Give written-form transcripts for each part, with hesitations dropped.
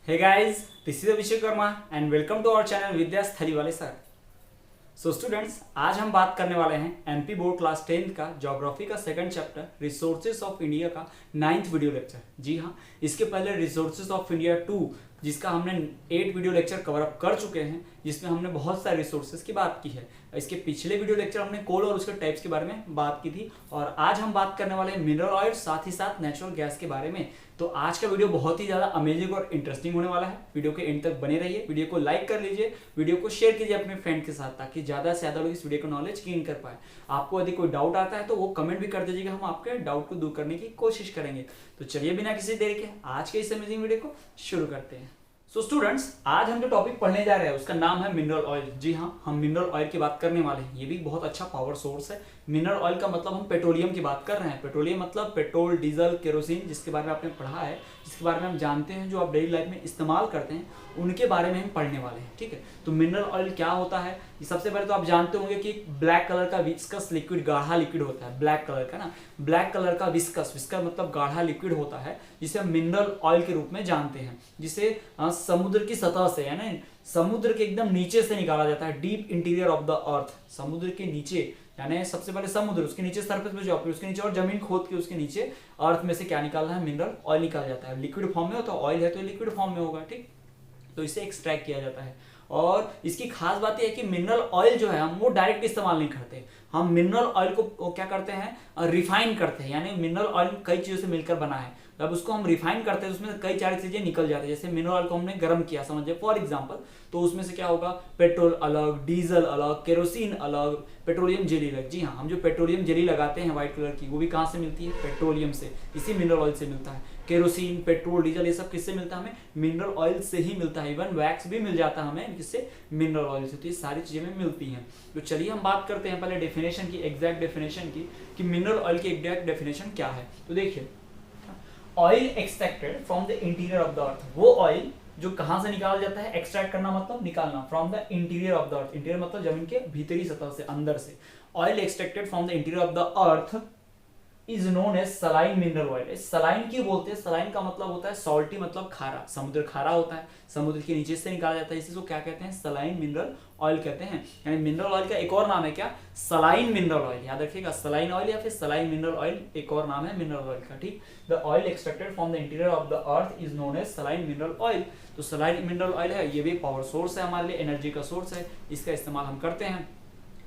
Hey guys, this is Abhishek Verma and welcome to our channel विद्या स्थली वाले sir. So students, आज हम बात करने वाले हैं एमपी बोर्ड क्लास 10 का ज्योग्राफी का second chapter resources of India का 9th वीडियो लेक्चर। जी हाँ, इसके पहले रिसोर्सेज ऑफ इंडिया 2 जिसका हमने 8 वीडियो लेक्चर कवर अप कर चुके हैं, जिसमें हमने बहुत सारे रिसोर्सेज की बात की है। इसके पिछले वीडियो लेक्चर हमने कोल और उसके टाइप्स के बारे में बात की थी, और आज हम बात करने वाले हैं मिनरल ऑयल साथ ही साथ नेचुरल गैस के बारे में। तो आज का वीडियो बहुत ही ज़्यादा अमेजिंग और इंटरेस्टिंग होने वाला है। वीडियो के एंड तक बने रहिए, वीडियो को लाइक कर लीजिए, वीडियो को शेयर कीजिए अपने फ्रेंड के साथ, ताकि ज़्यादा से ज़्यादा लोग इस वीडियो को नॉलेज गेन कर पाए। आपको यदि कोई डाउट आता है तो वो कमेंट भी कर दीजिएगा, हम आपके डाउट को दूर करने की कोशिश करेंगे। तो चलिए बिना किसी देरी के आज के इस अमेजिंग वीडियो को शुरू करते हैं। सो स्टूडेंट्स, आज हम जो टॉपिक पढ़ने जा रहे हैं उसका नाम है मिनरल ऑयल। जी हाँ, हम मिनरल ऑयल की बात करने वाले हैं। ये भी बहुत अच्छा पावर सोर्स है। मिनरल ऑयल का मतलब हम पेट्रोलियम की बात कर रहे हैं। पेट्रोलियम मतलब पेट्रोल, डीजल, केरोसिन, जिसके बारे में आपने पढ़ा है, जिसके बारे में हम जानते हैं, जो आप डेली लाइफ में इस्तेमाल करते हैं, उनके बारे में हम पढ़ने वाले हैं। ठीक है, तो मिनरल ऑयल क्या होता है? सबसे पहले तो आप जानते होंगे कि ब्लैक कलर का विस्कस लिक्विड, गाढ़ा लिक्विड होता है ब्लैक कलर का ना। ब्लैक कलर का विस्कस मतलब गाढ़ा लिक्विड होता है, जिसे हम मिनरल ऑयल के रूप में जानते हैं, जिसे समुद्र की सतह से, यानी समुद्र के एकदम नीचे से निकाला जाता है। डीप इंटीरियर ऑफ द अर्थ, समुद्र के नीचे, यानी सबसे पहले समुद्र, उसके नीचे सरफेस पे जाओ, फिर उसके नीचे और जमीन खोद के उसके नीचे अर्थ में से क्या निकालना है? मिनरल ऑयल निकाला जाता है। लिक्विड फॉर्म में हो तो ऑयल है तो लिक्विड फॉर्म में होगा। ठीक, तो इसे एक्सट्रैक्ट किया जाता है। और इसकी खास बात यह है कि मिनरल ऑयल जो है हम वो डायरेक्ट इस्तेमाल नहीं करते। हम मिनरल ऑयल को क्या करते हैं? रिफाइन करते हैं। यानी मिनरल ऑयल कई चीज़ों से मिलकर बना है, जब उसको हम रिफाइन करते हैं तो उसमें कई सारी चीज़ें निकल जाती है। जैसे मिनरल ऑयल को हमने गर्म किया, समझिए फॉर एग्जांपल, तो उसमें से क्या होगा? पेट्रोल अलग, डीजल अलग, केरोसिन अलग, पेट्रोलियम जेली अलग। जी हाँ, हम जो पेट्रोलियम जेली लगाते हैं व्हाइट कलर की, वो भी कहाँ से मिलती है? पेट्रोलियम से, इसी मिनरल ऑयल से मिलता है। केरोसिन, पेट्रोल, डीजल, ये सब किससे मिलता है? हमें मिनरल ऑयल से ही मिलता है। इवन वैक्स भी मिल जाता है हमें किससे? मिनरल ऑयल से। तो ये सारी चीज़ें हमें मिलती हैं। तो चलिए हम बात करते हैं पहले डेफिनेशन की, एग्जैक्ट डेफिनेशन की, कि मिनरल ऑयल की एग्जैक्ट डेफिनेशन क्या है। तो देखिए, oil extracted from the interior of the अर्थ, वो ऑयल जो कहां से निकाला जाता है? एक्सट्रैक्ट करना मतलब निकालना, from the interior of the earth. Interior मतलब जमीन के भीतरी सतह से, अंदर से। Oil extracted from the interior of the earth is known as saline mineral oil. Saline क्यों बोलते हैं? सलाइन का मतलब होता है सॉल्टी, मतलब खारा। समुद्र खारा होता है, समुद्र के नीचे से निकाला जाता है, इसी को क्या कहते हैं? सलाइन मिनरल ऑयल कहते हैं। यानी मिनरल ऑयल का एक और नाम है क्या? Saline mineral oil. याद रखिएगा, सलाइन ऑयल या फिर सलाइन मिनरल ऑयल एक और नाम है मिनरल ऑयल का। ठीक, the oil extracted from the interior of the earth is known as saline mineral oil. तो सलाइन मिनरल ऑयल है, ये भी एक पावर सोर्स है हमारे लिए, एनर्जी का सोर्स है। इसका इस्तेमाल हम करते हैं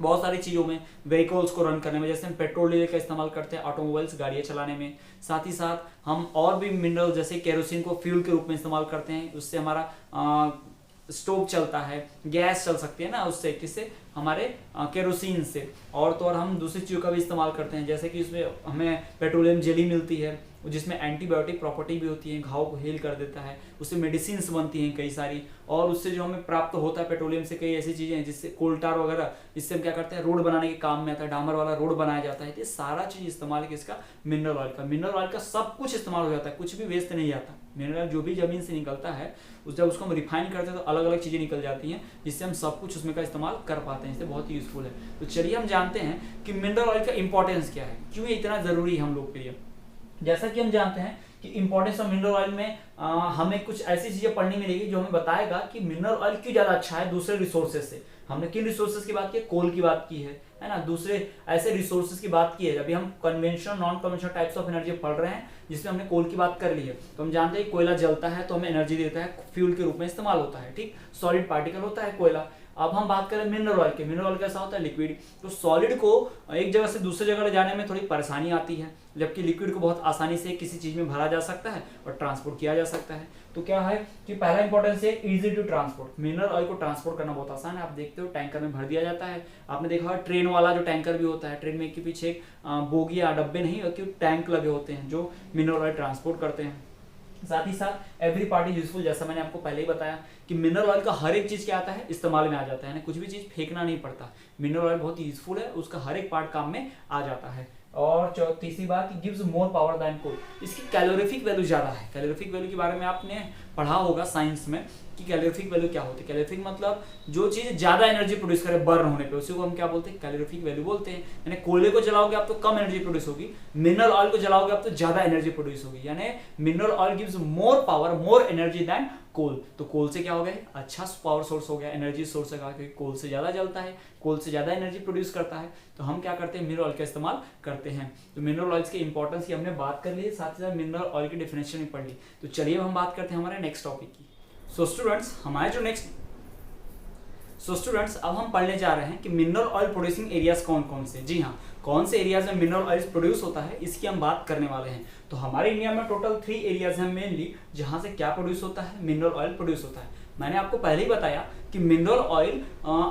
बहुत सारी चीज़ों में, व्हीकल्स को रन करने में, जैसे हम पेट्रोल डीजल का इस्तेमाल करते हैं ऑटोमोबाइल्स, गाड़ियाँ चलाने में। साथ ही साथ हम और भी मिनरल जैसे केरोसिन को फ्यूल के रूप में इस्तेमाल करते हैं, उससे हमारा स्टोव चलता है, गैस चल सकती है ना उससे, किससे? हमारे केरोसिन से। और तो और हम दूसरी चीज़ों का भी इस्तेमाल करते हैं, जैसे कि उसमें हमें पेट्रोलियम जेली मिलती है, जिसमें एंटीबायोटिक प्रॉपर्टी भी होती है, घाव को हील कर देता है, उससे मेडिसिन बनती हैं कई सारी। और उससे जो हमें प्राप्त होता है पेट्रोलियम से, कई ऐसी चीज़ें हैं जिससे कोल टार वगैरह, इससे हम क्या करते हैं? रोड बनाने के काम में आता है, डामर वाला रोड बनाया जाता है। ये सारा चीज़ इस्तेमाल है किसका? मिनरल ऑयल का। मिनरल ऑयल का सब कुछ इस्तेमाल हो जाता है, कुछ भी वेस्ट नहीं जाता। मिनरल जो भी जमीन से निकलता है, जब उसको हम रिफाइन करते हैं तो अलग अलग चीज़ें निकल जाती हैं, जिससे हम सब कुछ उसमें का इस्तेमाल कर पाते हैं। इससे बहुत ही यूजफुल है। तो चलिए हम जानते हैं कि मिनरल ऑयल का इंपॉर्टेंस क्या है, क्यों ये इतना ज़रूरी है हम लोग के लिए। जैसा कि हम जानते हैं कि इंपॉर्टेंस ऑफ मिनरल ऑयल में हमें कुछ ऐसी चीजें पढ़ने मिलेगी जो हमें बताएगा कि मिनरल ऑयल क्यों ज्यादा अच्छा है दूसरे रिसोर्सेज से। हमने किन रिसोर्सेज की बात की? कोल की बात की है ना, दूसरे ऐसे रिसोर्सेज की बात की है। अभी हम conventional, non conventional types of energy पढ़ रहे हैं, जिसमें हमने कोल की बात कर ली है। तो हम जानते हैं कोयला जलता है तो हमें एनर्जी देता है, फ्यूल के रूप में इस्तेमाल होता है। ठीक, सॉलिड पार्टिकल होता है कोयला। अब हम बात करें मिनरल ऑयल की। मिनरल ऑयल कैसा होता है? लिक्विड। तो सॉलिड को एक जगह से दूसरी जगह ले जाने में थोड़ी परेशानी आती है, जबकि लिक्विड को बहुत आसानी से किसी चीज में भरा जा सकता है और ट्रांसपोर्ट किया जा सकता है। तो क्या है कि पहला इंपॉर्टेंस है easy to transport. Mineral oil को ट्रांसपोर्ट करना बहुत आसान है। आप देखते हो टैंकर में भर दिया जाता है। आपने देखा है ट्रेन वाला जो टैंकर भी होता है, ट्रेन में के पीछे एक बोगी या डब्बे नहीं होते, टैंक लगे होते हैं जो मिनरल ऑयल ट्रांसपोर्ट करते हैं। साथ ही साथ एवरी पार्ट इज यूजफुल, जैसा मैंने आपको पहले ही बताया कि मिनरल ऑयल का हर एक चीज क्या आता है? इस्तेमाल में आ जाता है, यानी कुछ भी चीज फेंकना नहीं पड़ता। मिनरल ऑयल बहुत यूजफुल है, उसका हर एक पार्ट काम में आ जाता है। और तीसरी बात, गिव्स मोर पावर देन कोल। इसकी कैलोरीफिक वैल्यू ज्यादा है। कैलोरीफिक वैल्यू के बारे में आपने पढ़ा होगा साइंस में कि कैलोरीफिक वैल्यू क्या होती है। कैलोरीफिक मतलब जो चीज ज्यादा एनर्जी प्रोड्यूस करे बर्न होने पे, उसी को हम क्या बोलते हैं? कैलोरीफिक वैल्यू बोलते हैं। यानी कोयले को जलाओगे आप तो कम एनर्जी प्रोड्यूस होगी, मिनरल ऑयल को जलाओगे आप तो ज्यादा एनर्जी प्रोड्यूस होगी। यानी mineral oil gives more power, more energy than coal. तो कोल से क्या हो गया, अच्छा पावर सोर्स हो गया, एनर्जी सोर्स है, क्योंकि कोल से ज़्यादा जलता है, कोल से ज़्यादा एनर्जी प्रोड्यूस करता है। तो हम क्या करते हैं, मिनरल ऑयल का इस्तेमाल करते हैं। तो मिनरल ऑयल्स के इंपॉर्टेंस की हमने बात कर ली, साथ ही साथ मिनरल ऑयल की डेफिनेशन भी पढ़ ली। तो चलिए हम बात करते हैं हमारे नेक्स्ट टॉपिक की। सो स्टूडेंट्स अब हम पढ़ने जा रहे हैं कि मिनरल ऑयल प्रोड्यूसिंग एरियाज कौन कौन से। जी हाँ, कौन से एरियाज में मिनरल ऑयल प्रोड्यूस होता है, इसकी हम बात करने वाले हैं। तो हमारे इंडिया में टोटल 3 एरियाज हैं मेनली, जहां से क्या प्रोड्यूस होता है, मिनरल ऑयल प्रोड्यूस होता है। मैंने आपको पहले ही बताया कि mineral oil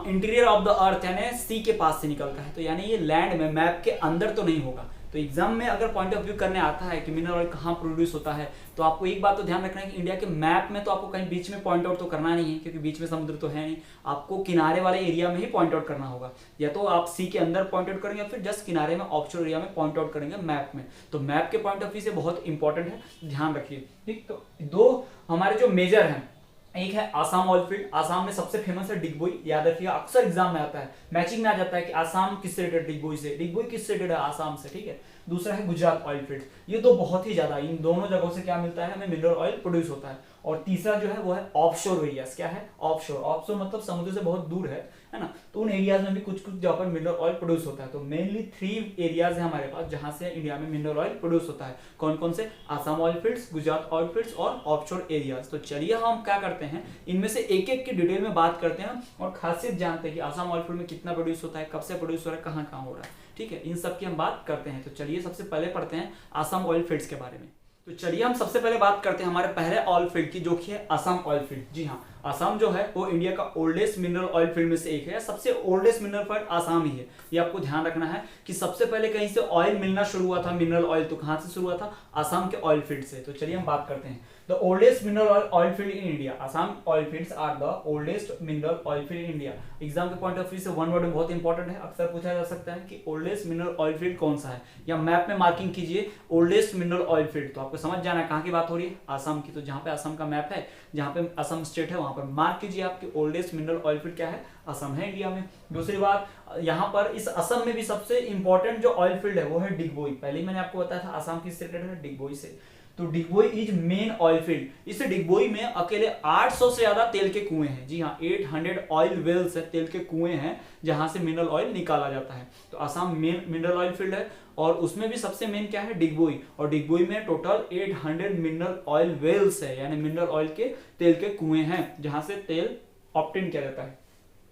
interior of the अर्थ यानी सी के पास से निकलता है। तो यानी ये लैंड में, मैप के अंदर तो नहीं होगा। तो एग्जाम में अगर पॉइंट ऑफ व्यू करने आता है कि मिनरल ऑयल कहाँ प्रोड्यूस होता है, तो आपको एक बात तो ध्यान रखना है कि इंडिया के मैप में तो आपको कहीं बीच में पॉइंट आउट तो करना नहीं है, क्योंकि बीच में समुद्र तो है नहीं। आपको किनारे वाले एरिया में ही पॉइंट आउट करना होगा, या तो आप सी के अंदर पॉइंट आउट करेंगे या फिर जस्ट किनारे में ऑफशोर एरिया में पॉइंट आउट करेंगे मैप में। तो मैप के पॉइंट ऑफ व्यू से बहुत इंपॉर्टेंट है, ध्यान रखिए। ठीक, तो 2 हमारे जो मेजर हैं, एक है आसाम ऑयल फील्ड। आसाम में सबसे फेमस है डिगबोई, याद रखिएगा, अक्सर एग्जाम में आता है, मैचिंग में आ जाता है कि आसाम किससे रिलेटेड, डिगबोई से, डिगबोई किससे रिलेटेड है, आसाम से। ठीक है, दूसरा है गुजरात ऑयल फील्ड। ये तो बहुत ही ज्यादा, इन दोनों जगहों से क्या मिलता है, हमें मिनरल ऑयल प्रोड्यूस होता है। और तीसरा जो है वो है ऑफशोर एरियाज। क्या है, ऑफशोर, ऑफशोर मतलब समुद्र से बहुत दूर है ना, तो उन एरियाज में भी कुछ कुछ जगह पर मिनरल ऑयल प्रोड्यूस होता है। तो मेनली 3 एरियाज है हमारे पास जहां से इंडिया में मिनरल ऑयल प्रोड्यूस होता है। कौन कौन से, Assam oil fields, Gujarat oil fields और ऑफशोर एरियाज। तो चलिए हम क्या करते हैं, इनमें से एक एक की डिटेल में बात करते हैं और खासियत जानते हैं कि आसाम ऑयल फील्ड में कितना प्रोड्यूस होता है, कब से प्रोड्यूस हो रहा है, कहाँ कहाँ हो रहा है। ठीक है, इन सब की हम बात करते हैं। तो चलिए सबसे पहले पढ़ते हैं आसाम ऑयल फील्ड्स के बारे में। तो चलिए हम सबसे पहले बात करते हैं हमारे पहले ऑयल फील्ड की, जो कि है असम ऑयल फील्ड। जी हाँ, असम जो है वो इंडिया का ओल्डेस्ट मिनरल ऑयल फील्ड में से एक है, सबसे ओल्डेस्ट मिनरल फील्ड आसाम ही है। ये आपको ध्यान रखना है कि सबसे पहले कहीं से ऑयल मिलना शुरू हुआ था, मिनरल ऑयल, तो कहां से शुरू हुआ था, असम के ऑयल फील्ड से। तो चलिए हम बात करते हैं the oldest mineral oil field in India. Assam oil fields are the oldest mineral oil field in India. Exam के पॉइंट ऑफ व्यू से वन वर्ड में बहुत इंपॉर्टेंट है, अक्सर पूछा जा सकता है कि ओल्डेस्ट मिनरल ऑयल फील्ड कौन सा है, या मैप में मार्किंग कीजिए ओल्डेस्ट मिनरल ऑयल फील्ड। तो आपको समझ जाना है कहां की बात हो रही है, असम की। तो जहां पे असम का मैप है, जहां पे असम स्टेट है, वहां पर मार्क कीजिए आपकी ओल्डेस्ट मिनरल ऑयल फील्ड क्या है, असम है इंडिया में। दूसरी बात, यहाँ पर इस असम में भी सबसे इंपॉर्टेंट जो ऑयल फील्ड है वो है डिगबोई। पहले ही मैंने आपको बताया था असम किससे रिलेटेड है, डिगबोई से। तो Digboi is men oil field. इस डिगबोई में अकेले 800 से ज्यादा तेल के कुएं हैं। जी हाँ, 800 ऑयल वेल्स है, तेल के कुएं हैं जहां से मिनरल ऑयल निकाला जाता है। तो Assam main mineral oil field है, और उसमें भी सबसे मेन क्या है, डिगबोई। और डिगबोई में टोटल 800 मिनरल ऑयल वेल्स है, यानी मिनरल ऑयल के तेल के कुएं हैं जहां से तेल ऑब्टेन किया जाता है।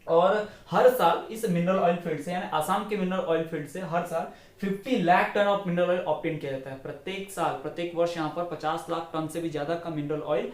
और हर साल इस मिनरल ऑयल फील्ड से, यानी आसाम के मिनरल ऑयल फील्ड से हर साल 50 lakh ton of mineral oil obtain किया जाता है। प्रत्येक साल, प्रत्येक वर्ष यहाँ पर 50 लाख टन से भी ज्यादा का मिनरल ऑयल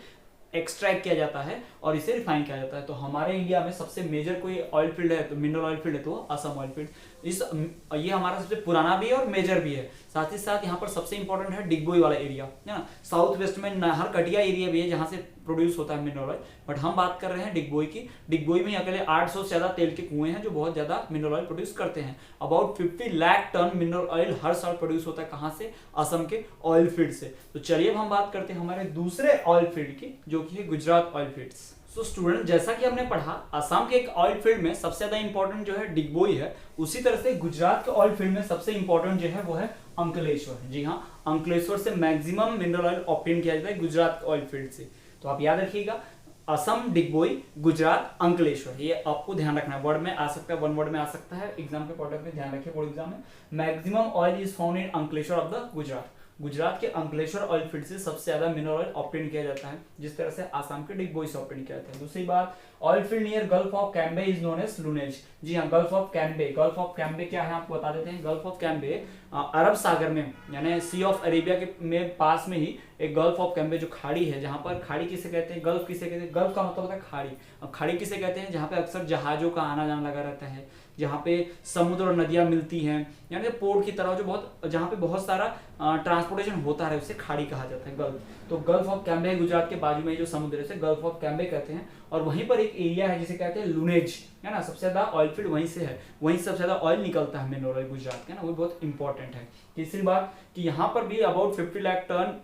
एक्सट्रैक्ट किया जाता है और इसे रिफाइन किया जाता है। तो हमारे इंडिया में सबसे मेजर कोई ऑयल फील्ड है, तो मिनरल ऑयल फील्ड है, तो असम ऑयल फील्ड। ये हमारा सबसे पुराना भी है और मेजर भी है। साथ ही साथ यहाँ पर सबसे इंपॉर्टेंट है डिगबोई वाला एरिया, है ना। साउथ वेस्ट में नाहरकटिया एरिया भी है जहाँ से प्रोड्यूस होता है मिनरल ऑयल, बट हम बात कर रहे हैं डिगबोई की। डिगबोई में अकेले 800 से ज्यादा तेल के कुएं हैं जो बहुत ज्यादा मिनरल ऑयल प्रोड्यूस करते हैं। About 50 lakh ton mineral oil हर साल प्रोड्यूस होता है, कहां से, असम के ऑयल फील्ड से। तो चलिए अब हम बात करते हैं हमारे दूसरे ऑयल फील्ड की, जो कि है Gujarat oil fields. So student, जैसा कि हमने पढ़ा असम के एक ऑयल फील्ड में सबसे ज्यादा इंपॉर्टेंट जो है डिगबोई है, उसी तरह से गुजरात के ऑयल फील्ड में सबसे इंपॉर्टेंट जो है वो है अंकलेश्वर। जी हाँ, अंकलेश्वर से मैक्सिमम मिनरल ऑयल ऑब्टेन किया जाता है गुजरात ऑयल फील्ड से। तो आप याद रखिएगा, असम, डिगबोई, गुजरात, अंकलेश्वर, ये आपको ध्यान रखना है। वर्ड में आ सकता है, वन वर्ड में आ सकता है, एग्जाम के पॉइंट ऑफ व्यू ध्यान रखिए, बोर्ड एग्जाम में। Maximum oil is found in Ankleshwar of the Gujarat. Gujarat के अंकलेश्वर ऑयल फील्ड से सबसे ज्यादा मिनरल ऑयल ऑब्टेन किया जाता है, जिस तरह से आसाम के डिगबोई से ऑब्टेन किया जाता है। दूसरी बात, oil field near gulf of Cambay is known as Lunej. जी हाँ, gulf of Cambay. Gulf of Cambay क्या है आपको बता देते हैं। गल्फ ऑफ कैम्बे अरब सागर में, यानी सी ऑफ अरेबिया के में पास में ही एक गल्फ ऑफ कैम्बे जो खाड़ी है, जहां पर खाड़ी किसे कहते हैं, गल्फ किसे कहते हैं, गल्फ का मतलब होता है खाड़ी। अब खाड़ी किसे कहते हैं, जहां पे अक्सर जहाजों का आना जाना लगा रहता है, जहाँ पे समुद्र और नदियां मिलती हैं, यानी पोर्ट की तरह जो बहुत, जहाँ पे बहुत सारा ट्रांसपोर्टेशन होता है, उसे खाड़ी कहा जाता है, गल्फ। तो गल्फ ऑफ कैम्बे गुजरात के बाजू में जो समुद्र है उसे गल्फ ऑफ कैम्बे कहते हैं। और वहीं पर एक एरिया है जिसे कहते हैं लुनेज, है ना, सबसे ज्यादा ऑयल फील्ड वहीं से है, वहीं सबसे ज्यादा ऑयल निकलता है मिनरल ऑयल गुजरात का ना, वो बहुत इंपॉर्टेंट है। तीसरी बात कि यहाँ पर भी अबाउट 50 लाख टन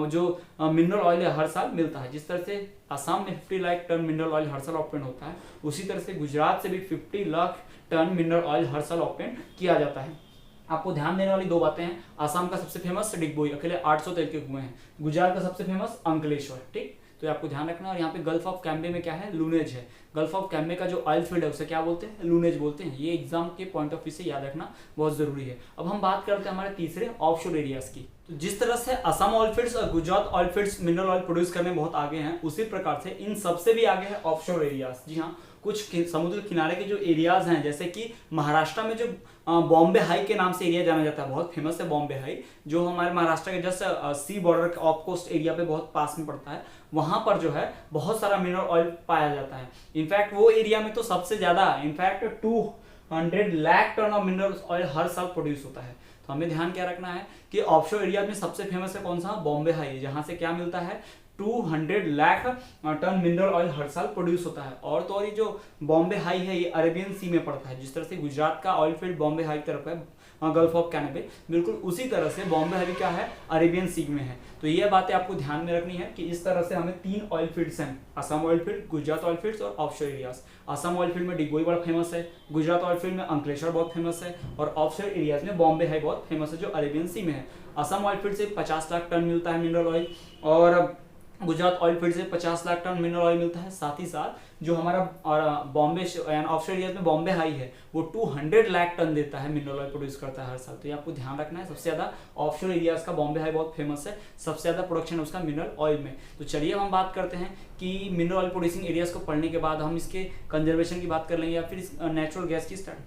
जो मिनरल ऑयल हर साल मिलता है। जिस तरह से असम में 50 लाख टन मिनरल ऑयल हर साल ऑब्टेन होता है, उसी तरह से गुजरात से भी 50 लाख टन मिनरल ऑयल हर साल ऑब्टेन किया जाता है। आपको ध्यान देने वाली 2 बातें हैं। असम का सबसे फेमस डिगबोई, अकेले 800 तेल के कुएं हैं। गुजरात का सबसे फेमस अंकलेश्वर। ठीक, तो ये आपको ध्यान रखना। और यहाँ पे गल्फ ऑफ कैम्बे में क्या है, लूनेज है। गल्फ ऑफ कैम्बे का जो ऑयल फील्ड है उसे क्या बोलते हैं, लूनेज बोलते हैं। ये एग्जाम के पॉइंट ऑफ व्यू से याद रखना बहुत जरूरी है। अब हम बात करते हैं हमारे तीसरे ऑफशोर एरियाज की। तो जिस तरह से असम ऑयल फील्ड्स और Gujarat oil fields mineral oil produce करने में बहुत आगे हैं, उसी प्रकार से इन सबसे भी आगे है ऑफशोर एरियाज। जी हाँ, कुछ समुद्र किनारे के जो एरियाज हैं, जैसे कि महाराष्ट्र में जो बॉम्बे हाई के नाम से एरिया जाना जाता है, बहुत फेमस है बॉम्बे हाई, जो हमारे महाराष्ट्र के just sea border of coast area पे बहुत पास में पड़ता है। वहां पर जो है बहुत सारा मिनरल ऑयल पाया जाता है। इनफैक्ट वो एरिया में तो सबसे ज्यादा, in fact 200 lakh ton of mineral oil हर साल प्रोड्यूस होता है। तो हमें ध्यान क्या रखना है कि ऑफशोर एरिया में सबसे फेमस है कौन सा, बॉम्बे हाई, जहां से क्या मिलता है, 200 लाख टन मिनरल ऑयल हर साल प्रोड्यूस होता है। और तो और ये जो बॉम्बे हाई है ये अरेबियन सी में पड़ता है। जिस तरह से गुजरात का ऑयल फील्ड बॉम्बे हाई की तरफ है, गल्फ ऑफ कैम्बे, बिल्कुल उसी तरह से बॉम्बे हाई क्या है, अरेबियन सी में है। तो ये बातें आपको ध्यान में रखनी है कि इस तरह से हमें 3 ऑयल फील्ड्स हैं, Assam oil field, Gujarat oil fields और offshore areas. Assam oil field में डिगबोई बड़ा फेमस है, गुजरात ऑयल फील्ड में अंकलेश्वर बहुत फेमस है, और ऑफशोर एरियाज में बॉम्बे हाई बहुत फेमस है जो अरेबियन सी में है। असम ऑयल फील्ड से 50 लाख टन मिलता है मिनरल ऑयल, और गुजरात ऑयल फील्ड से 50 लाख टन मिनरल ऑयल मिलता है। साथ ही साथ जो हमारा बॉम्बे ऑफशोर एरियाज में बॉम्बे हाई है वो 200 लाख टन देता है, मिनरल ऑयल प्रोड्यूस करता है हर साल। तो ये आपको ध्यान रखना है। सबसे ज्यादा ऑफशोर एरियाज का बॉम्बे हाई बहुत फेमस है, सबसे ज्यादा प्रोडक्शन है उसका मिनरल ऑयल में। तो चलिए हम बात करते हैं कि मिनरल ऑयल प्रोड्यूसिंग एरियाज को पढ़ने के बाद हम इसके कंजर्वेशन की बात कर लेंगे या फिर नेचुरल गैस की स्टार्ट।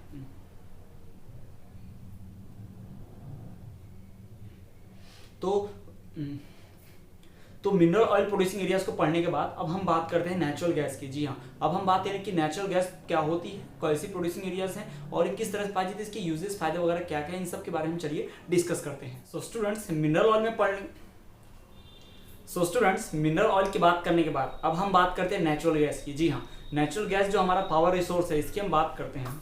तो मिनरल ऑयल प्रोड्यूसिंग एरियाज को पढ़ने के बाद अब हम बात करते हैं नेचुरल गैस की। जी हाँ, अब हम बात करें कि नेचुरल गैस क्या होती है, कैसी प्रोड्यूसिंग एरियाज हैं और किस तरह से पाई जाती है, इसके यूजेस, फायदे वगैरह क्या क्या है, इन सब के बारे में चलिए डिस्कस करते हैं। सो स्टूडेंट्स, मिनरल ऑयल की बात करने के बाद अब हम बात करते हैं नेचुरल गैस की। जी हाँ, नेचुरल गैस जो हमारा पावर रिसोर्स है इसकी हम बात करते हैं।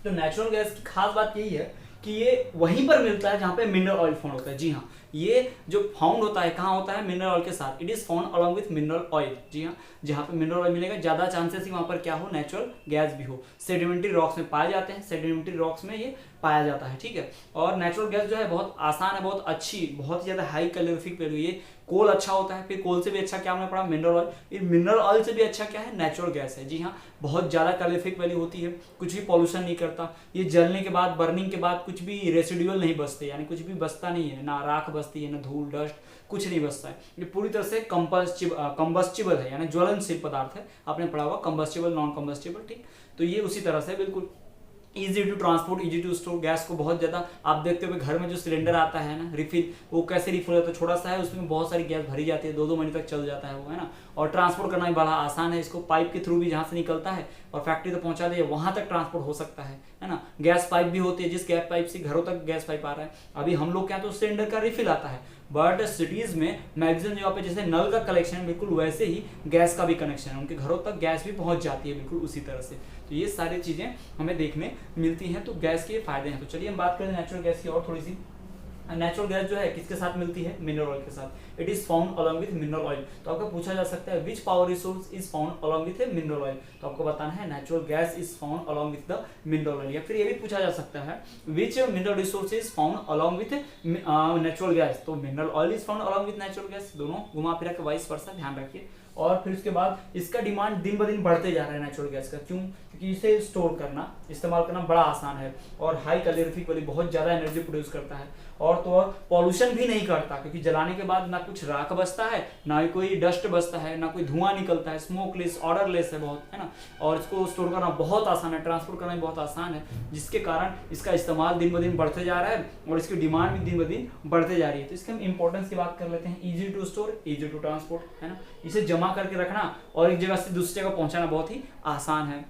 तो नेचुरल गैस की खास बात यही है कि ये वहीं पर मिलता है जहां पे मिनरल ऑयल फाउंड होता है। जी हाँ, ये जो फाउंड होता है कहाँ होता है, मिनरल ऑयल के साथ। It is found along with mineral oil. जी हाँ, जहाँ पे मिनरल ऑयल मिलेगा ज्यादा चांसेस कि वहां पर क्या हो, नेचुरल गैस भी हो। सेडिमेंट्री रॉक्स में पाए जाते हैं, सेडिमेंट्री रॉक्स में ये पाया जाता है। ठीक है, और नेचुरल गैस जो है बहुत आसान है, बहुत अच्छी, बहुत ज्यादा हाई कैलोरीफिक वैल्यू। ये कोल अच्छा होता है, फिर कोल से भी अच्छा क्या हमने पढ़ा, मिनरल ऑयल। ये मिनरल ऑयल से भी अच्छा क्या है, नेचुरल गैस है। जी हाँ, बहुत ज्यादा कैलोरीफिक वैल्यू होती है, कुछ भी पॉल्यूशन नहीं करता। ये जलने के बाद, बर्निंग के बाद कुछ भी रेसिडुअल नहीं बचते, यानी कुछ भी बचता नहीं है, ना राख बचती है, ना धूल डस्ट, कुछ नहीं बचता है। ये पूरी तरह से कंबस्टिबल है, यानी ज्वलनशील पदार्थ है। आपने पढ़ा होगा कंबस्टिबल, नॉन कंबस्टिबल। ठीक, तो ये उसी तरह से बिल्कुल easy to transport, easy to store. Gas को बहुत ज्यादा, आप देखते हो घर में जो सिलेंडर आता है ना रिफिल, वो कैसे रिफिल होता है, छोटा सा है, उसमें बहुत सारी गैस भरी जाती है, 2-2 महीने तक चल जाता है वो, है ना। और ट्रांसपोर्ट करना भी बड़ा आसान है, इसको पाइप के थ्रू भी जहाँ से निकलता है और फैक्ट्री तक पहुंचा दिया, वहां तक ट्रांसपोर्ट हो सकता है ना। गैस पाइप भी होती है, जिस गैस पाइप से घरों तक गैस पाइप आ रहा है। अभी हम लोग क्या तो सिलेंडर का रिफिल आता है, बट सिटीज में मैक्सिमम जगह पे जैसे नल का कलेक्शन बिल्कुल वैसे ही गैस का भी कनेक्शन है, उनके घरों तक गैस भी पहुंच जाती है बिल्कुल उसी तरह से। तो ये सारी चीजें हमें देखने मिलती हैं। तो गैस के फायदे हैं। तो चलिए हम बात करें नेचुरल गैस की और थोड़ी सी। नेचुरल गैस जो है किसके साथ मिलती है, मिनरल ऑयल के साथ। It is found along with mineral oil. तो आपको पूछा जा सकता है which power resource is found along with mineral oil, तो आपको बताना है natural gas is found along with the mineral oil. या फिर ये भी पूछा जा सकता है which mineral resource is found along with natural gas, तो mineral oil is found along with natural gas. दोनों घुमा फिरा के वाइस वर्सा, ध्यान रखिए। और फिर उसके बाद इसका डिमांड दिन ब दिन बढ़ते जा रहा है नेचुरल गैस का। क्यों? क्योंकि इसे स्टोर करना, इस्तेमाल करना बड़ा आसान है और हाई कैलोरीफिक वाली बहुत ज्यादा एनर्जी प्रोड्यूस करता है। और तो और पॉल्यूशन भी नहीं करता, क्योंकि जलाने के बाद ना कुछ राख बचता है, ना ही कोई डस्ट बचता है, ना कोई धुआं निकलता है, स्मोकलेस, ऑर्डरलेस है बहुत, है ना। और इसको स्टोर करना बहुत आसान है, ट्रांसपोर्ट करना भी बहुत आसान है, जिसके कारण इसका इस्तेमाल दिन ब दिन बढ़ते जा रहा है और इसकी डिमांड भी दिन ब दिन बढ़ते जा रही है। तो इसके हम इंपॉर्टेंस की बात कर लेते हैं। Easy to store, easy to transport, है ना। इसे जमा करके रखना और एक जगह से दूसरी जगह पहुंचाना बहुत ही आसान है।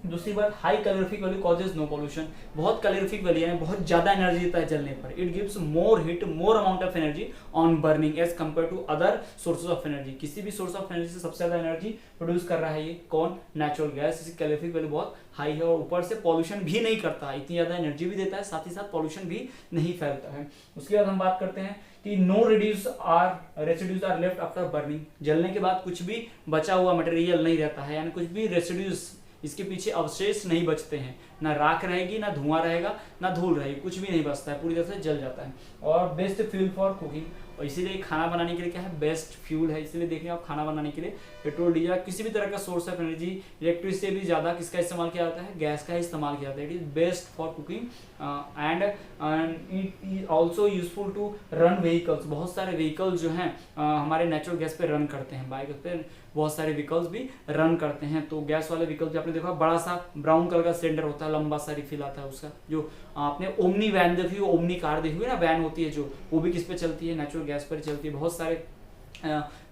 दूसरी बात, high calorific value causes no pollution. बहुत कैलोरीफिक वैल्यू है, बहुत ज्यादा एनर्जी देता है जलने पर। It gives more heat, more amount of energy on burning as compare to other sources of energy. किसी भी सोर्स ऑफ एनर्जी से सबसे ज्यादा एनर्जी प्रोड्यूस कर रहा है ये कौन, नेचुरल गैस। इसकी कैलोरीफिक वैल्यू बहुत हाई है और ऊपर से पॉल्यूशन भी नहीं करता, इतनी ज्यादा एनर्जी भी देता है, साथ ही साथ पॉल्यूशन भी नहीं फैलता है। उसके बाद हम बात करते हैं कि no residues are left after burning. जलने के बाद कुछ भी बचा हुआ मटेरियल नहीं रहता है, यानी कुछ भी रेसिड्यूज, इसके पीछे अवशेष नहीं बचते हैं, ना राख रहेगी, ना धुआं रहेगा, ना धूल रहेगी, कुछ भी नहीं बचता है, पूरी तरह से जल जाता है। और बेस्ट फ्यूल फॉर कुकिंग, और इसीलिए खाना बनाने के लिए क्या है, बेस्ट फ्यूल है। इसीलिए देखिए आप खाना बनाने के लिए पेट्रोल, डीजल, किसी भी तरह का सोर्स ऑफ एनर्जी, इलेक्ट्रिसिटी से भी ज़्यादा किसका इस्तेमाल किया जाता है, गैस का इस्तेमाल किया जाता है। It is best for cooking and it is also useful to run vehicles. बहुत सारे व्हीकल्स जो हैं हमारे नेचुरल गैस पे रन करते हैं, बाइक पे बहुत सारे व्हीकल्स भी रन करते हैं। तो गैस वाले व्हीकल्स जो आपने देखा, बड़ा सा ब्राउन कलर का सिलेंडर होता है, लंबा सा रिफिल आता है उसका। जो आपने ओमनी वैन देखी, ओमनी कार देखी हुई ना, वैन होती है जो, वो भी किस पे चलती है, नेचुरल गैस पर चलती है। बहुत सारे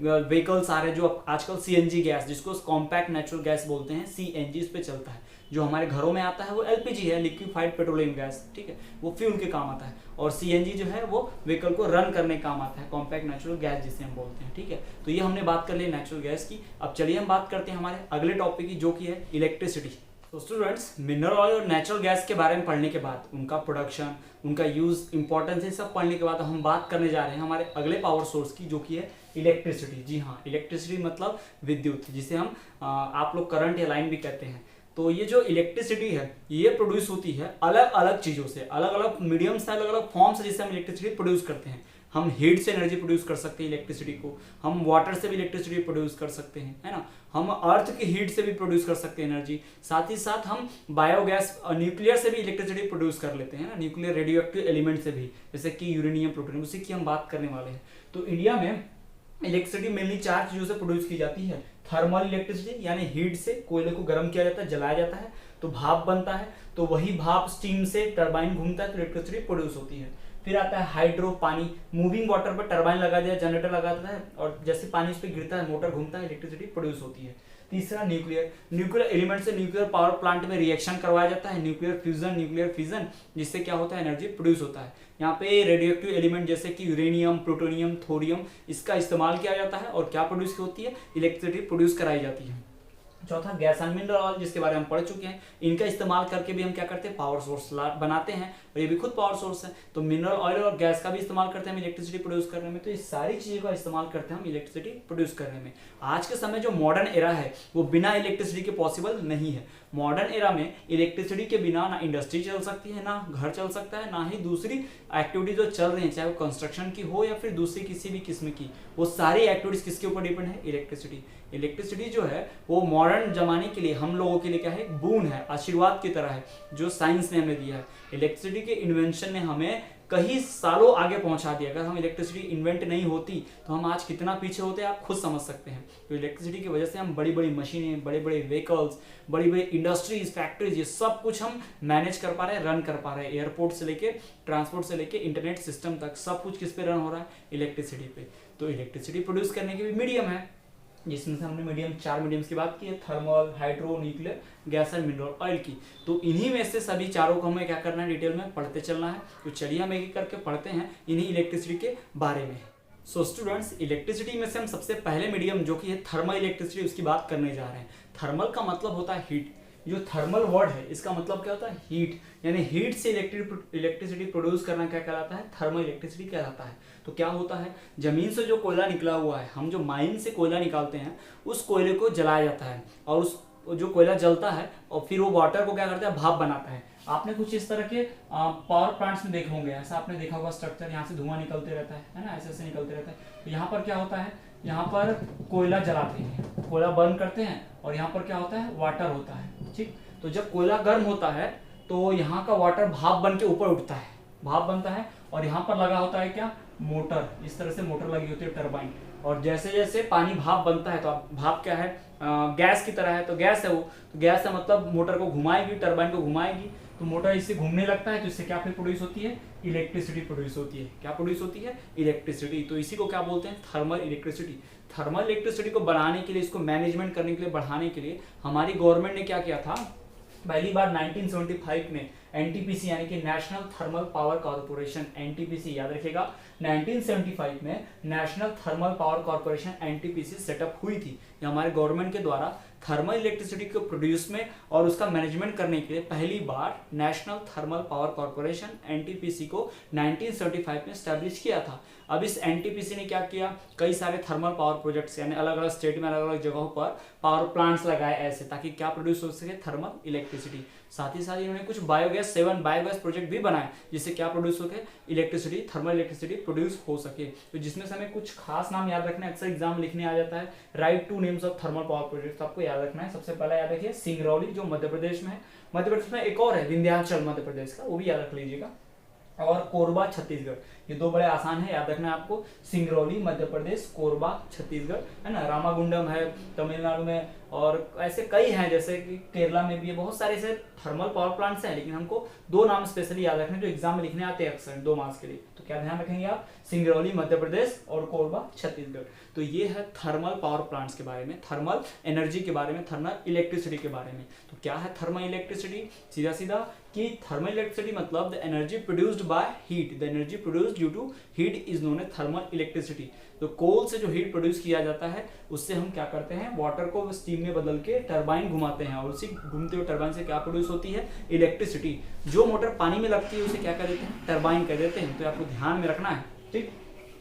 व्हीकल्स आ रहे हैं जो आजकल सीएनजी गैस, जिसको कॉम्पैक्ट नेचुरल गैस बोलते हैं, सीएनजी इस पे चलता है। जो हमारे घरों में आता है वो एलपीजी है, लिक्विफाइड पेट्रोलियम गैस, ठीक है, वो फ्यूल के काम आता है। और सीएनजी जो है वो व्हीकल को रन करने काम आता है, कॉम्पैक्ट नेचुरल गैस जिसे हम बोलते हैं, ठीक है। तो ये हमने बात कर ली नेचुरल गैस की। अब चलिए हम बात करते हैं हमारे अगले टॉपिक की, जो कि है इलेक्ट्रिसिटी। तो स्टूडेंट्स, मिनरल ऑयल और नेचुरल गैस के बारे में पढ़ने के बाद, उनका प्रोडक्शन, उनका यूज, इंपॉर्टेंस, ये सब पढ़ने के बाद हम बात करने जा रहे हैं हमारे अगले पावर सोर्स की, जो कि है इलेक्ट्रिसिटी। जी हाँ, इलेक्ट्रिसिटी मतलब विद्युत, जिसे हम आप लोग करंट या लाइन भी कहते हैं। तो ये जो इलेक्ट्रिसिटी है ये प्रोड्यूस होती है अलग अलग चीज़ों से, अलग अलग मीडियम से, अलग अलग फॉर्म से, जिससे हम इलेक्ट्रिसिटी प्रोड्यूस करते हैं। हम हीट से एनर्जी प्रोड्यूस कर सकते हैं इलेक्ट्रिसिटी को, हम वाटर से भी इलेक्ट्रिसिटी प्रोड्यूस कर सकते हैं, है ना, हम अर्थ की हीट से भी प्रोड्यूस कर सकते हैं एनर्जी। साथ ही साथ हम बायोगैस, न्यूक्लियर से भी इलेक्ट्रिसिटी प्रोड्यूस कर लेते हैं ना, न्यूक्लियर रेडियो एक्टिव एलिमेंट से भी, जैसे कि यूरेनियम, प्लूटोनियम, उसी की हम बात करने वाले हैं। तो इंडिया में इलेक्ट्रिसिटी मेनली 4 चीजों से प्रोड्यूस की जाती है। थर्मल इलेक्ट्रिसिटी यानी हीट से, कोयले को गर्म किया जाता है, जलाया जाता है तो भाप बनता है, तो वही भाप स्टीम से टरबाइन घूमता है तो इलेक्ट्रिसिटी प्रोड्यूस होती है। फिर आता है हाइड्रो, पानी, मूविंग वाटर पर टरबाइन लगा दिया, जनरेटर लगा देता है और जैसे पानी उस पर गिरता है, मोटर घूमता है, इलेक्ट्रिसिटी प्रोड्यूस होती है। तीसरा न्यूक्लियर, न्यूक्लियर एलिमेंट से न्यूक्लियर पावर प्लांट में रिएक्शन करवाया जाता है, न्यूक्लियर फ्यूजन, जिससे क्या होता है, एनर्जी प्रोड्यूस होता है। यहाँ पे रेडियोएक्टिव एलिमेंट जैसे कि यूरेनियम, प्लूटोनियम, थोरियम, इसका इस्तेमाल किया जाता है और क्या प्रोड्यूस होती है, इलेक्ट्रिसिटी प्रोड्यूस कराई जाती है। चौथा गैस एंड मिनरल ऑयल, जिसके बारे में हम पढ़ चुके हैं। इनका इस्तेमाल करके भी हम क्या करते हैं, पावर सोर्स बनाते हैं, और ये भी खुद पावर सोर्स है। तो मिनरल ऑयल और गैस का भी इस्तेमाल करते हैं हम इलेक्ट्रिसिटी प्रोड्यूस करने में। तो इस सारी चीज़ों का इस्तेमाल करते हैं हम इलेक्ट्रिसिटी प्रोड्यूस करने में। आज के समय जो मॉडर्न एरा है वो बिना इलेक्ट्रिसिटी के पॉसिबल नहीं है। मॉडर्न एरा में इलेक्ट्रिसिटी के बिना ना इंडस्ट्री चल सकती है, ना घर चल सकता है, ना ही दूसरी एक्टिविटी जो चल रही है, चाहे वो कंस्ट्रक्शन की हो या फिर दूसरी किसी भी किस्म की, वो सारी एक्टिविटीज किसके ऊपर डिपेंड है, इलेक्ट्रिसिटी। इलेक्ट्रिसिटी जो है वो मॉडर्न जमाने के लिए, हम लोगों के लिए क्या है, एक बून है, आशीर्वाद की तरह है, जो साइंस ने हमें दिया है। इलेक्ट्रिसिटी के इन्वेंशन ने हमें कई सालों आगे पहुंचा दिया। अगर हम इलेक्ट्रिसिटी इन्वेंट नहीं होती तो हम आज कितना पीछे होते, आप खुद समझ सकते हैं। तो इलेक्ट्रिसिटी की वजह से हम बड़ी बड़ी मशीनें, बड़े बड़े व्हीकल्स, बड़ी बड़ी इंडस्ट्रीज, फैक्ट्रीज, ये सब कुछ हम मैनेज कर पा रहे हैं, रन कर पा रहे हैं। एयरपोर्ट से लेके, ट्रांसपोर्ट से लेके, इंटरनेट सिस्टम तक सब कुछ किस पे रन हो रहा है, इलेक्ट्रिसिटी पे। तो इलेक्ट्रिसिटी प्रोड्यूस करने के भी मीडियम है, जिसमें से हमने मीडियम 4 मीडियम्स की बात की है, thermal, hydro, nuclear, gas and mineral oil की। तो इन्हीं में से सभी चारों को हमें क्या करना है, डिटेल में पढ़ते चलना है। तो चलिए हम एक एक करके पढ़ते हैं इन्हीं इलेक्ट्रिसिटी के बारे में। सो स्टूडेंट्स, इलेक्ट्रिसिटी में से हम सबसे पहले मीडियम जो कि है थर्मल इलेक्ट्रिसिटी, उसकी बात करने जा रहे हैं। थर्मल का मतलब होता है हीट। जो थर्मल वर्ड है इसका मतलब क्या होता है, हीट, यानी हीट से इलेक्ट्रिसिटी प्रोड्यूस करना क्या कहलाता है, थर्मल इलेक्ट्रिसिटी कहलाता है। तो क्या होता है, जमीन से जो कोयला निकला हुआ है, हम जो माइन से कोयला निकालते हैं, उस कोयले को जलाया जाता है और उस जो कोयला जलता है और फिर वो वाटर को क्या करता है, भाप बनाता है। आपने कुछ इस तरह के पावर प्लांट्स में देखे होंगे, ऐसा आपने देखा होगा स्ट्रक्चर, यहाँ से धुआं निकलते रहता है ना, ऐसे ऐसे निकलते रहता है। तो यहाँ पर क्या होता है, यहाँ पर कोयला जलाते हैं, कोयला बर्न करते हैं और यहाँ पर क्या होता है, वाटर होता है, ठीक। तो जब कोयला गर्म होता है तो यहाँ का वाटर भाप बन के ऊपर उठता है, भाप बनता है और यहाँ पर लगा होता है क्या, मोटर, इस तरह से मोटर लगी होती है, टरबाइन। और जैसे जैसे पानी भाप बनता है, तो भाप क्या है, गैस की तरह है, तो गैस है वो, तो गैस है मतलब मोटर को घुमाएगी, टरबाइन को घुमाएगी, तो मोटर इससे घूमने लगता है, तो इससे क्या फिर प्रोड्यूस होती है, इलेक्ट्रिसिटी प्रोड्यूस होती है। क्या प्रोड्यूस होती है, इलेक्ट्रिसिटी। तो इसी को क्या बोलते हैं, थर्मल इलेक्ट्रिसिटी। थर्मल इलेक्ट्रिसिटी को बनाने के लिए, इसको मैनेजमेंट करने के लिए, बढ़ाने के लिए हमारी गवर्नमेंट ने क्या किया था, पहली बार 1975 में एनटीपीसी यानी कि national thermal power corporation, NTPC याद रखिएगा, 1975 में national thermal power corporation NTPC setup हुई थी। ये हमारे गवर्नमेंट के द्वारा थर्मल इलेक्ट्रिसिटी को प्रोड्यूस में और उसका मैनेजमेंट करने के लिए पहली बार national thermal power corporation NTPC को 1975 में स्टैब्लिश किया था। अब इस एनटीपीसी ने क्या किया, कई सारे थर्मल पावर प्रोजेक्ट्स यानी अलग अलग स्टेट में अलग अलग जगहों पर पावर प्लांट्स लगाए ऐसे, ताकि क्या प्रोड्यूस हो सके, थर्मल इलेक्ट्रिसिटी। साथ ही साथ इन्होंने कुछ बायोगैस गैस 7 बायोगैस प्रोजेक्ट भी बनाए जिससे क्या प्रोड्यूस हो सके, इलेक्ट्रिसिटी, थर्मल इलेक्ट्रिसिटी प्रोड्यूस हो सके। तो जिसमें से हमें कुछ खास नाम याद रखना है, अक्सर एग्जाम लिखने आ जाता है, right 2 names of thermal power project, आपको याद रखना है। सबसे पहला याद रखिए सिंगरौली जो मध्य प्रदेश में है, मध्य प्रदेश में एक और है विंध्याचल मध्य प्रदेश का, वो भी याद रख लीजिएगा, और कोरबा छत्तीसगढ़, ये दो बड़े आसान है, याद रखना है आपको, सिंगरौली मध्य प्रदेश, कोरबा छत्तीसगढ़, है ना। रामागुंडम है तमिलनाडु में, और ऐसे कई हैं जैसे कि केरला में भी है, बहुत सारे ऐसे थर्मल पावर प्लांट्स हैं, लेकिन हमको दो नाम स्पेशली याद रखने जो एग्जाम में लिखने आते हैं अक्सर 2 मार्क्स के लिए। तो क्या ध्यान रखेंगे आप, सिंगरौली मध्य प्रदेश और कोरबा छत्तीसगढ़। तो ये है थर्मल पावर प्लांट्स के बारे में, थर्मल एनर्जी के बारे में, थर्मल इलेक्ट्रिसिटी के बारे में। तो क्या है थर्मल इलेक्ट्रिसिटी, सीधा सीधा कि थर्मल इलेक्ट्रिसिटी मतलब the energy produced by heat, the energy produced due to heat is known as thermal electricity. तो कोल से जो हीट प्रोड्यूस किया जाता है उससे हम क्या करते हैं, वाटर को स्टीम में बदल के टरबाइन घुमाते हैं, और उसी घूमते हुए टरबाइन से क्या प्रोड्यूस होती है, इलेक्ट्रिसिटी। जो मोटर पानी में लगती है उसे क्या कर देते हैं, टरबाइन कह देते हैं। तो आपको ध्यान में रखना है, ठीक।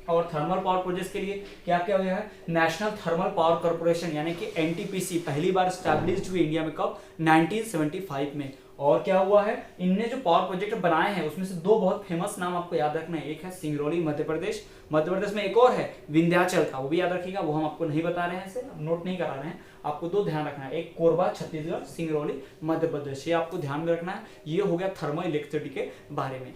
और थर्मल पावर प्रोजेक्ट्स के लिए क्या क्या हुआ है, नेशनल थर्मल पावर कॉर्पोरेशन यानी कि एनटीपीसी पहली बार स्टैब्लिश्ड हुई इंडिया में, कब, 1975 में। और क्या हुआ है, इनने जो पावर प्रोजेक्ट बनाए हैं उसमें से 2 बहुत फेमस नाम आपको याद रखना है, एक है सिंगरौली मध्य प्रदेश, मध्य प्रदेश में एक और है विंध्याचल का, वो भी याद रखिएगा, वो हम आपको नहीं बता रहे हैं, इसे नोट नहीं करा रहे हैं, आपको 2 ध्यान रखना है, एक कोरबा छत्तीसगढ़, सिंगरौली मध्य प्रदेश, ये आपको ध्यान में रखना है। ये हो गया थर्मल इलेक्ट्रिसिटी के बारे में।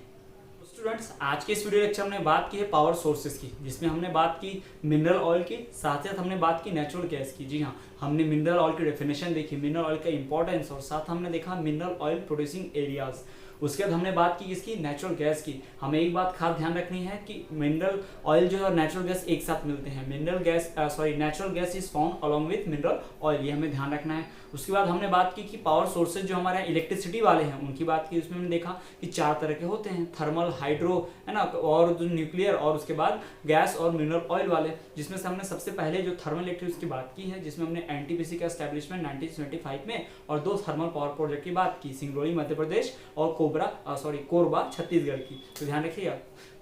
स्टूडेंट्स, आज के इस वीडियो लेक्चर में हमने बात की है पावर सोर्सेज की, जिसमें हमने बात की मिनरल ऑयल की, साथ ही साथ हमने बात की नेचुरल गैस की। जी हाँ, हमने मिनरल ऑयल की डेफिनेशन देखी, मिनरल ऑयल का इंपॉर्टेंस, और साथ हमने देखा मिनरल ऑयल प्रोड्यूसिंग एरियाज। उसके बाद हमने बात की किसकी, नेचुरल गैस की। हमें एक बात खास ध्यान रखनी है कि मिनरल ऑयल जो है और नेचुरल गैस एक साथ मिलते हैं, natural gas is found along with mineral oil, ये हमें ध्यान रखना है। उसके बाद हमने बात की कि पावर सोर्सेज जो हमारे इलेक्ट्रिसिटी वाले हैं उनकी बात की, उसमें हमने देखा कि 4 तरह के होते हैं, थर्मल, हाइड्रो, है ना, और जो न्यूक्लियर, और उसके बाद गैस और मिनरल ऑयल वाले, जिसमें से हमने सबसे पहले जो थर्मल इलेक्ट्रिसिटी की बात की है, जिसमें हमने एनटीपीसी का एस्टैब्लिशमेंट 1975 में, और 2 थर्मल पावर प्रोजेक्ट की बात की, सिंगरौली मध्य प्रदेश और कोरबा छत्तीसगढ़ की। तो ध्यान रखिएगा,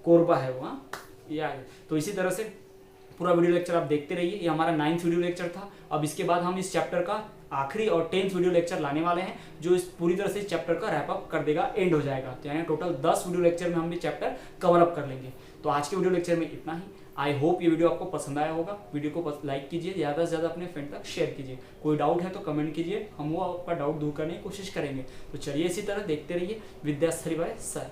कोरबा है वो, तो इसी तरह से पूरा वीडियो लेक्चर आप देखते रहिए। ये हमारा 9th वीडियो लेक्चर था। अब इसके बाद हम इस चैप्टर का आखिरी और 10th वीडियो लेक्चर लाने वाले हैं, जो इस पूरी तरह से इस चैप्टर का रैप अप कर देगा, एंड हो जाएगा। तो यानी टोटल 10 वीडियो लेक्चर में हम ये चैप्टर कवर अप कर लेंगे। तो आज के वीडियो लेक्चर में इतना ही। आई होप ये वीडियो आपको पसंद आया होगा। वीडियो को लाइक कीजिए, ज़्यादा से ज़्यादा अपने फ्रेंड तक शेयर कीजिए। कोई डाउट है तो कमेंट कीजिए, हम वो आपका डाउट दूर करने की कोशिश करेंगे। तो चलिए इसी तरह देखते रहिए विद्यास्थली बाय सर।